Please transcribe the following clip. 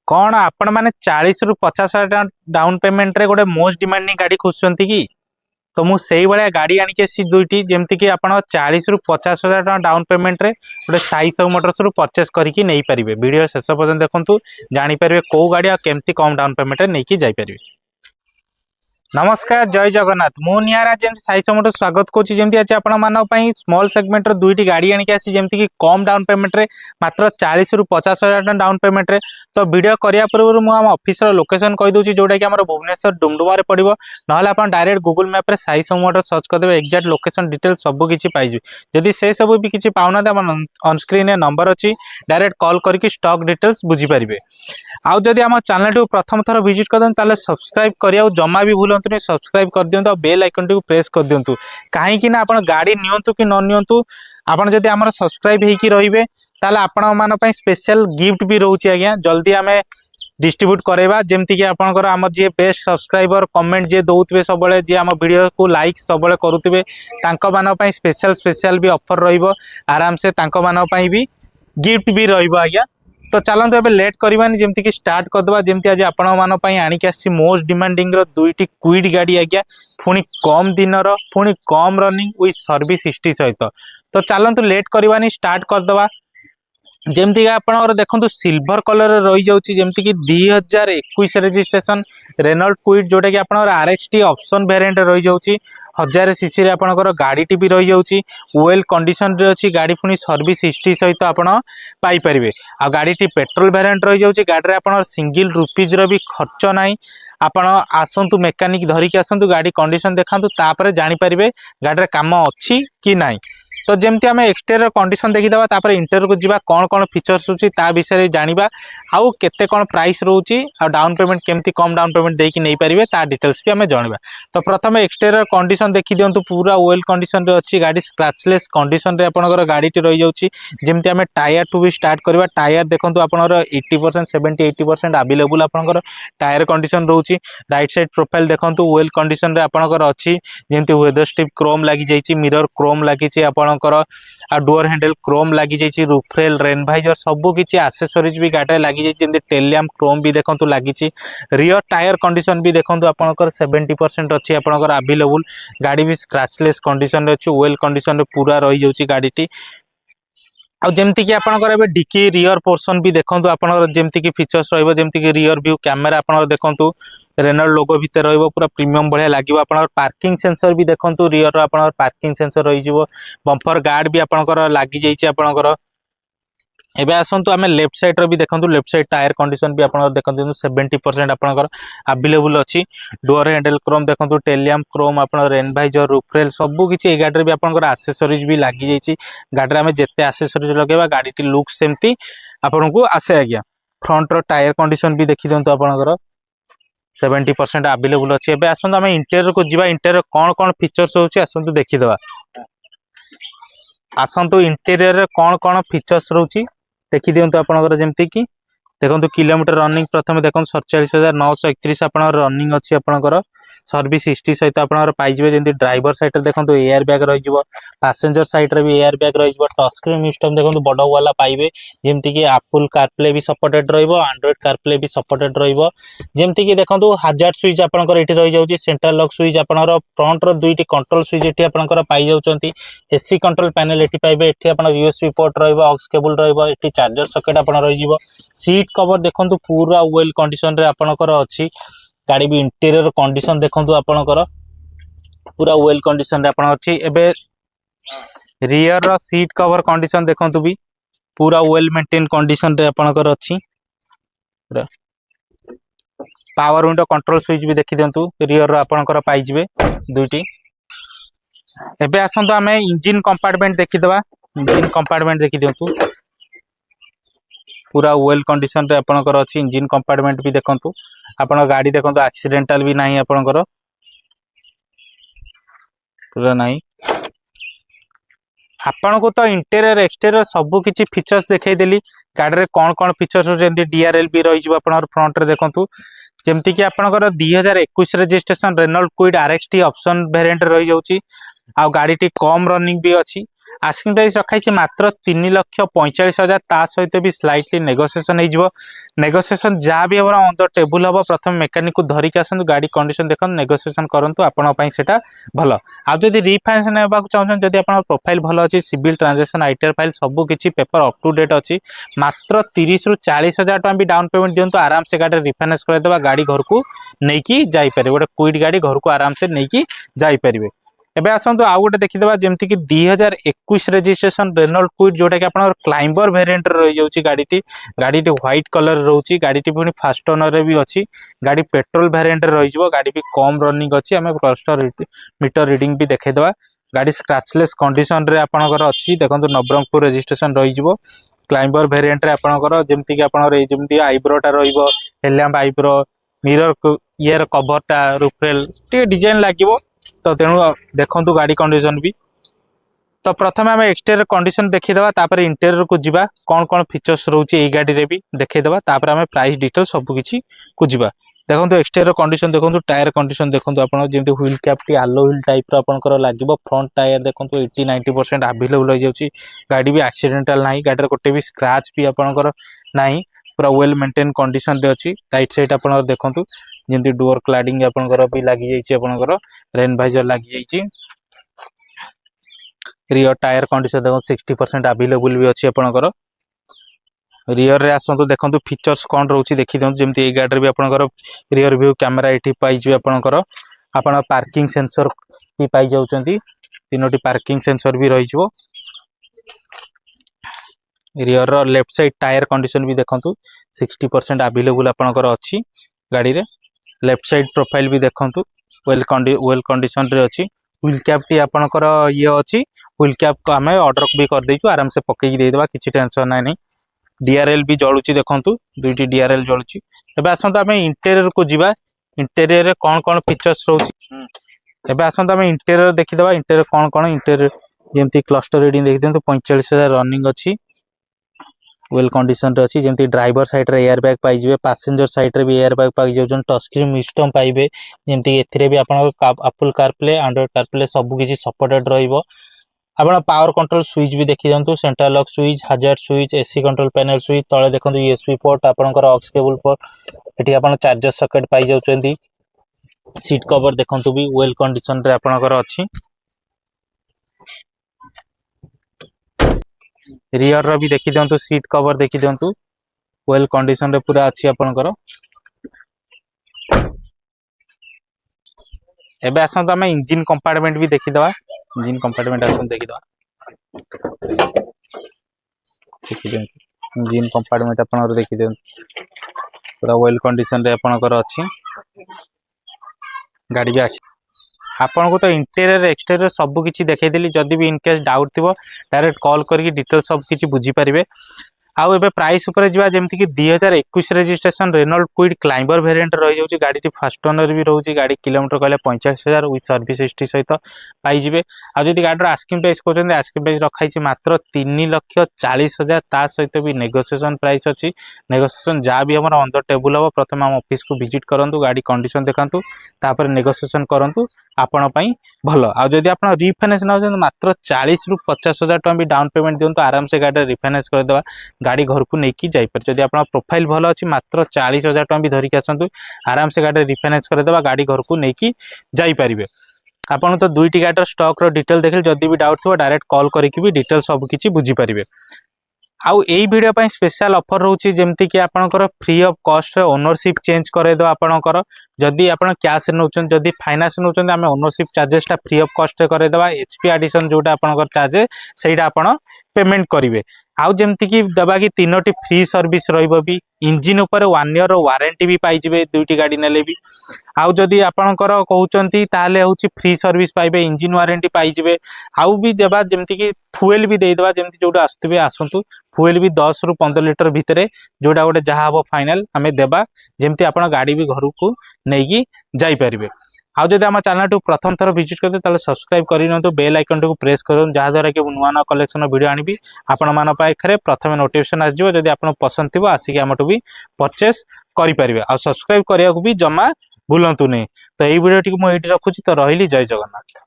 कौन आपण मैंने 40 ରୁ 50 हज़ार डाउन पेमेंट रे गोटे मोस्ट डिमांडिंग गाड़ी खोजुंट कि तो मुझे भाया गाड़ी आणिकी आसी दुईटी जमती कि आप 40 ରୁ 50 हज़ार डाउन पेमेंट रे गोटे साई सब मोटर्स रु परचेस करके नहीं पारे। वीडियो शेष पर्यटन देखूँ जापर कौ गाड़ी केमती कम डाउन पेमेंट नहीं कि जापर। नमस्कार जय जगन्नाथ मु निहारा जमी साई मोटर स्वागत करुँची जमी आज आपण स्मॉल सेगमेंट दुईटी गाड़ी आणिकी आसी जमती कि कम डाउन पेमेंट रे मात्र 40 ରୁ 50 हज़ार डाउन पेमेंट रे। तो वीडियो करिया पूर्व मुझे आम ऑफिस लोकेशन कहीदे जोटा कि भुवनेश्वर डुमडुमा पड़ो ना डायरेक्ट गूगल मैप रे साई मोटर सर्च करदे एक्जाक्ट लोकेशन डिटेल सबकि पाइबे। जदि से सब भी किसी पाऊना ऑनस्क्रीन नंबर अच्छी डायरेक्ट कॉल करके स्टॉक डिटेल्स बुझीपारे। आउ जदि आम चैनल प्रथम थर विजिट कर सब्सक्राइब करिया जमा भी भूल सब्सक्राइब कर दिंतु बेल आइकन टी प्रेस कर दिंतु कहीं आप गाड़ी नियंतु कि न नियंतु आपन जदि आमर सब्सक्राइब होइकी रहिबे ताले आपण मान पई स्पेशल गिफ्ट भी रहउची आज्ञा जल्दी आमे डिस्ट्रीब्यूट करवा जमती कि आपनकर आम जे बेस्ट सब्सक्राइबर कमेंट जे दउतबे सबले जे आम वीडियो को लाइक सबले करूतबे तांको मान पई स्पेशल भी ऑफर रहिबो आराम से तांको मान पई भी गिफ्ट भी रहिबो आज्ञा। तो चलते एबे लेट करवानी जमती कि स्टार्ट करदे जमती आज आपण मान पई आणिकी आसी मोस्ट डिमांडिंग रो दुईटी क्विड गाड़ी आज्ञा पुणी कम दिन पुणी come running with service history सहित। तो चलतु लेट करवानी स्टार्ट करदे जमती आप देखो सिल्वर कलर रही जाऊँगी जमती कि 2021 रजिस्ट्रेशन रेनॉल्ट क्विड जोटा कि आप RXT ऑप्शन वेरिएंट रही जाऊँगी 1000 सीसी रे आपनकर गाड़ी टी भी रही जाऊँगी वेल कंडीशन रे अच्छी गाड़ी पुणी सर्विस हिस्ट्री सहित आप पाइपर। आ गाड़ी टी पेट्रोल वेरिएंट रही जाऊँगी गाड़ी आप सिंगल रुपीज भी खर्च ना आपण आसतु मेकानिक धरिकी आसतु गाड़ी कंडीशन देखा तापर जानीपारे गाड़ी काम अच्छी कि ना। तो जमती आम एक्सटेरियर कंडीशन देखीदा तापर इंटेरियर को जीवा कौन कौन फीचर्स रोची ता विषय जानिबा आउ केते कौन प्राइस रोची आ डाउन पेमेंट केमती कम डाउन पेमेंट देकी नहीं पारिबे ता डिटेल्स भी आम जानवा। तो प्रथम एक्सटेरियर कंडीशन देखी दियंतु पूरा वेल कंडीशन रे अच्छी गाड़ी स्क्रैचलेस कंडीशन रे आपनकर गाड़ी टी रही जाउची। जमती आम टायर टू भी स्टार्ट करबा टायर देखंतु आपनकर 80% 70-80% अवेलेबल आपनकर टायर कंडीशन रोची। राइट साइड प्रोफाइल देखंतु वेल कंडीशन रे आपनकर अच्छी जेमती वेदर स्ट्रिप क्रोम लागी जाईची मिरर क्रोम लागी आपन डोर हैंडल क्रोम लगी जाइए रूफरेल रेन भाइजर सबू किसी आसेसरीज भी गाड़ी लगी जाइए टेलियम क्रोम भी देखो लगी। रियर टायर कंडीशन भी देखो आपंकर 70% अच्छी आपंकर अवेलेबल गाड़ी भी स्क्रैचलेस कंडीशन रे अच्छी वेल कंडीशन रे पूरा रही जाउची गाड़ी टी। आ जमती कि आपंकर एबे डिकी रियर पोर्शन भी देखो आपंकर जमती कि फीचर्स रहिबो जमती कि रियर व्यू कैमेरा आपंकर देखंतु रेनॉल्ट लोगो भितर रहिबो पूरा प्रीमियम बढ़िया लागिबो। आपनकर पार्किंग सेंसर भी देखंतु रियर रो आपनकर पार्किंग सेंसर रही जिवो बम्पर गार्ड भी आपनकर लागी जाइछि आपनकर। एबे आसंतु आमे लेफ्ट साइड रो भी देखंतु लेफ्ट साइड टायर कंडीशन भी आपनकर देखंतु 70% आपनकर अवेलेबल अछि। डोर हैंडल क्रोम देखंतु टेलियम क्रोम आपनकर रेन भाइजर रूफरेल सबु किछि ए गाड़ी रे भी आपनकर एक्सेसरीज भी लागी जाइछि। गाड़ी रे आमे जेते एक्सेसरीज लगेबा गाड़ी टी लुक सेमती आपनको आसे आज्ञा। फ्रंट रो टायर कंडीशन भी देखि दंतु आपनकर 70% अवेलेबल अच्छी। एबे आसंतु आमे इंटेरियर को जीवा इंटेरियर कौन कौन फीचर्स होछि आसंतु देखिदवा। आसंतु इंटेरियर कौन कौन फीचर्स रोछि देखि दियंतु आपनकर जेमति कि देखंतु किलोमीटर रनिंग प्रथम देखंतु 47,931 आपनकर रनिंग अछि आपनकर सर्विस हिस्ट्री सहित आपनकर पाइजिबे। जेमति ड्राइवर साइड रे देखंतु एयर बैग रहि जिवो पैसेंजर साइड रे भी एयर बैग रहि जिवो टच स्क्रीन सिस्टम देखंतु बड़ वाला पाइबे जेमति कि एप्पल कारप्ले भी सपोर्टेड रहिबो एंड्रॉइड कारप्ले भी सपोर्टेड रहिबो। जेमति कि देखंतु हैजार्ड स्विच आपनकर एठी रहि जाउची सेंट्रल लॉक स्विच आपनकर फ्रंट रो दुईटी कंट्रोल स्विच एठी आपनकर पाइ जाउचंती। एसी कंट्रोल पैनल एठी पाइबे एठी आपन यूएसबी पोर्ट रहिबो ऑक्स केबल रहिबो एठी चार्जर सॉकेट आपन रहि जिवो। सीट कवर देखंतु पूरा वेल कंडीशन रे आपनकर अछि। गाड़ी भी इंटीरियर कंडीशन देखंतु आपनकर पूरा वेल कंडीशन रे आपन अछि। एबे रियर रो सीट कवर कंडीशन देखंतु भी पूरा वेल मेंटेन कंडीशन रे आपनकर अछि। पावर विंडो कंट्रोल स्विच भी देखि दियंतु रियर रो आपनकर पाइ जिवे दुईटी। एबे आसंतु आमे इंजन कंपार्टमेंट देखिदवा। इंजन कंपार्टमेंट देखि दियंतु पूरा वेल कंडीशन रे आपनकर अछि। इंजन कंपार्टमेंट भी देखंतु आपन गाड़ी देखंतु एक्सीडेंटल भी नाही आपनकर पूरा नाही। आपन को तो इंटीरियर एक्सटीरियर सबु किछि फीचर्स देखाई देली गाड़ी रे कौन कौन फीचर्स जेमति डीआरएल भी रही जिवो आपन फ्रंट रे देखंतु जेमति कि आपनकर 2021 registration Renault Kwid RXT option variant रही जाउची। आ गाड़ी टी कम रनिंग भी अछि। आस्किंग प्राइस रखाई मात्र 3,45,000 ता सहित भी स्लाइटली नेगोसिएशन हो नेगोसिएशन जहाँ भी हम ऑन द टेबल हम प्रथम मेकानिक को धरिक आसतु गाड़ी कंडीशन देखो नेगोसिएशन करूँ आपंपाई से भल आदि रिफाइनान्स नेबाक चाहते जदि आप प्रोफाइल भल अच्छी सिविल ट्रांजेक्शन आईटीआर फाइल सब किसी पेपर अप टू डेट अच्छी मात्र 30 ରୁ 40,000 टका भी डाउन पेमेंट दिंतु आराम से गाड़ी रिफाइनान्स करदेवा गाड़ी घर को नहीं जापर गोटे क्विट गाड़ी घर को आराम से नहीं जापर एबे आसतु आउ गोटे देखीदा जमती कि 2021 रजिस्ट्रेशन रेनॉल्ट क्विड जोटा कि आप क्लाइंबर वेरिएंट रही जाऊँगी गाड़ी व्हाइट कलर रोची गाड़ी पुणी फास्ट ओनर भी अच्छी गाड़ी पेट्रोल वेरिएंट रही गाड़ी भी कम रनिंग अच्छी आम क्लस्टर मीटर रीडिंग भी देखा गाड़ी स्क्रैचलेस कंडीशन रे आपनकर अच्छी देखो नवरंगपुर रजिस्ट्रेशन रही क्लाइंबर वेरिएंट रे आपनकर जमती कि जमती आईब्रोटा रहिबो हेडलैम्प आईब्रो मिरर इयर कवरटा रूफरेल टे डिजाइन लागिवो तो तेणु देखु गाड़ी कंडीशन भी तो प्रथम आम एक्सटेरियर कंडीशन देखीदा तापर इंटेरियर को जीवा कौन कौन फीचर्स रोचे ये गाड़ी रे भी देखीदा तापर आम प्राइस डिटेल सबकिछि को जीवा देखो एक्सटेरियर कंडीशन देखो टायर कंडीशन देखो आप व्हील कैप टी आलो व्हील टाइप रहा लगे फ्रंट टायर देखो 80-90% अवेलेबल हो जाऊँगी गाड़ी भी एक्सीडेंटल ना गाड़ी गोटे भी स्क्रैच भी आपंकर ना पूरा वेल मेंटेन कंडीशन रे अच्छी राइट साइड आप देखो जमी डोर क्लाडिंग आपंकर भी लगी जापर रेन वाइजर लगी जाइए रियर टायर कंडीशन देखो 60% अवेलेबल भी अच्छी आपंकर रियर रे आसतु देखो फीचर्स कौन रोचे देखी दिखाँ जमी ये गाड़ी भी आपंकर रियर व्यू कैमेरा ये पाइबे आपंकर आपण पार्किंग सेंसर भी पाई जाउछंती 3टी पार्किंग सेंसर भी रही rear row left side tyre condition भी देखंतु 60% अवेलेबल आपनकर अच्छी गाड़ी रे लेफ्ट साइड प्रोफाइल भी देखंतु वेल कंडीशन रे अच्छी व्हील कैप टी आपनकर ये अच्छी व्हील कैप को आम ऑर्डर भी कर देछु आराम से पकई देदेबा किछि टेंशन नहीं डीआरएल भी जलुची देखंतु 2टी डीआरएल जलुची एबे आसंत आम इंटीरियर को जीवा इंटीरियर रे कौन कौन फीचर्स रोची एबे आसंत आम इंटीरियर देखीदबा इंटीरियर कौन इंटीरियर जेमती क्लस्टर रीडिंग देखि दियंतु 45,000 रनिंग अच्छी वेल कंडीशन रे अच्छी जमती ड्राइवर साइड रे एयर बैग पाइबे पैसेंजर साइड रे भी एयर बैग पाई जाउछन टच स्क्रीन सिस्टम पाइबे जमती एथिरे भी आपन एप्पल कारप्ले एंड्रॉइड कारप्ले सब किछि सपोर्टेड रहइबो आपण पावर कंट्रोल स्विच भी देखि दियंतु central lock switch hazard switch AC control panel switch तळे देखंतु यूएसबी पोर्ट आपनकर ऑक्स केबल पोर्ट एठी आपण चार्जर सॉकेट पाई जाउछंती सीट कवर देखंतु भी वेल कंडीशन रे आपनकर अछि रियर रो भी देखि दियंतु सीट कवर देखि दियंतु वेल कंडीशन रे पूरा अछि आपनकर एबे आसंत आम इंजिन कंपार्टमेंट भी देखीदबा इंजिन कंपार्टमेंट आसंत देखीदबा इंजिन कंपार्टमेंट आपनकर देखि दियंतु पूरा वेल कंडीशन रे आपनकर अछि गाड़ी भी अछि आपन को तो इंटीरियर एक्सटीरियर सब किछि देखै देली जदी भी इनकेस डाउट थिबो डायरेक्ट कॉल करके डिटेल सब किछि बुझी परिबे आउ एबे प्राइस ऊपर जीवा जेमति कि 2021 registration Renault Kwid climber variant रही जाउची गाड़ी टी फास्ट ओनर भी रहउची गाड़ी किलोमीटर कहले 45,000 विथ सर्विस हिस्ट्री सहित पाई जिवे आ जदी गाड़ी आस्किंग प्राइस कहते आस्किंग प्राइस रखाई छी मात्र 3,40,000 ता सहित भी नेगोशिएशन प्राइस अछि नेगोशिएशन जा भी हमर ऑन द टेबल हो प्रथम हम ऑफिस को विजिट करंतु गाड़ी कंडीशन देखंतु तापर नेगोशिएशन करंतु आपण पई भलो आ जदी आपण रिफाइनान्स न मात्र 40 ରୁ 50,000 टका भी डाउन पेमेंट दियंतु आराम से गाड़ी रिफाइनान्स कर देबा गाड़ी घर को नहीं जापर जदि आप प्रोफाइल भल अच्छी मात्र 40,000 टका भी धरिक आसतु आराम से गाड़ी रिफाइनान्स करदेबा गाड़ी घर को नहीं जापर आपन तो 2टी गाड़ी स्टॉक रो डिटेल देखिल जदि भी डाउट थो डायरेक्ट कॉल करके भी डिटेल सब किछि बुझी परिबे आउ एई वीडियो पई स्पेशल ऑफर रहउची जेमति कि आपनकर free of cost ownership change करे दो आपनकर जदि आपन कैश नउचन जदि फाइनेंस नउचन आमे ओनरशिप चार्जेस टा फ्री ऑफ कॉस्ट करे देबा एचपी एडिशन जोटा आपनकर चार्ज सेटा आपन पेमेंट करिवे आउ जेमति कि दबा कि 3टी फ्री सर्विस रहइबो भी इंजिन ऊपर 1 ईयर वारंटी भी पाई जिवे 2टी गाड़ी नेले भी आउ जदि आपनकर कहउचंती ताले होची फ्री सर्विस पाइबे इंजिन वारंटी पाई जिवे आउ भी देबा जेमति कि फ्यूल भी दे देबा जेमति जोटा आस्तबे आसंतु फ्यूल भी 10 ରୁ 15 लीटर भितरे जोटा गोटे जहा हबो फाइनल हमें देबा जेमति आपण गाड़ी भी घर को नेकी जाई परिबे आउ जदि हम चैनल टू प्रथम थर विजिट करते ताले सब्सक्राइब करिनतो बेल आइकन को प्रेस करन जहा द्वारा कि नुआ नुआ कलेक्शन वीडियो आनिबी आपण मान पाखरे प्रथम नोटिफिकेशन आ जिवो जदि आपण पसंद थिबो आसी कि हमटू भी परचेस करि परिबे आ सब्सक्राइब करिया को भी जमा भूलंतु नहीं तो यही वीडियो टी मु एठी रखुची तो रहिली जय जगन्नाथ।